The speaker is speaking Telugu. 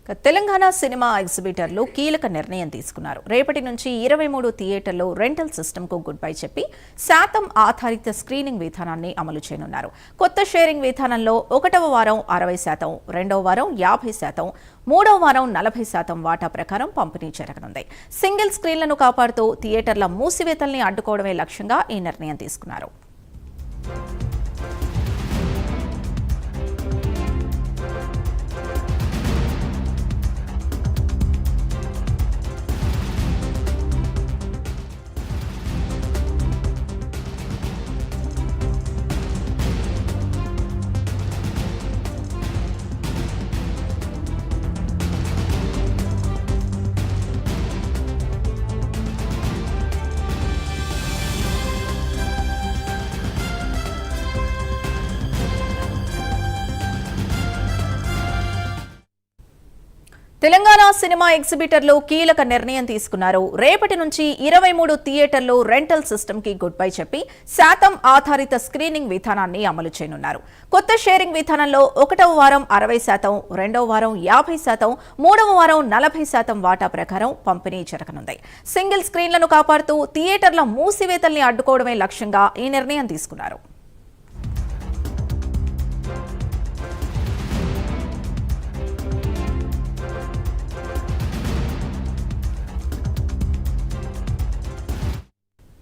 తెలంగాణ సినిమా ఎగ్జిబిటర్లు కీలక నిర్ణయం తీసుకున్నారు. రేపటి నుంచి 23 థియేటర్లు రెంటల్ సిస్టమ్కు గుడ్ బై చెప్పి శాతం ఆధారిత స్క్రీనింగ్ విధానాన్ని అమలు చేయనున్నారు. కొత్త షేరింగ్ విధానంలో 1వ వారం 60%, 2వ వారం 50%, 3వ వారం 40% వాటా ప్రకారం పంపిణీ జరగనుంది. సింగిల్ స్క్రీన్లను కాపాడుతూ థియేటర్ల మూసివేతల్ని అడ్డుకోవడమే లక్ష్యంగా ఈ నిర్ణయం తీసుకున్నారు. తెలంగాణ సినిమా ఎగ్జిబిటర్లు కీలక నిర్ణయం తీసుకున్నారు. రేపటి నుంచి 23 థియేటర్లు రెంటల్ సిస్టమ్కి గుడ్ బై చెప్పి శాతం ఆధారిత స్క్రీనింగ్ విధానాన్ని అమలు చేయనున్నారు. కొత్త షేరింగ్ విధానంలో 1వ వారం 60%, 2వ వారం 50%, 3వ వారం 40% వాటా ప్రకారం పంపిణీ జరగనుంది. సింగిల్ స్క్రీన్లను కాపాడుతూ థియేటర్ల మూసివేతల్ని అడ్డుకోవడమే లక్ష్యంగా ఈ నిర్ణయం తీసుకున్నారు.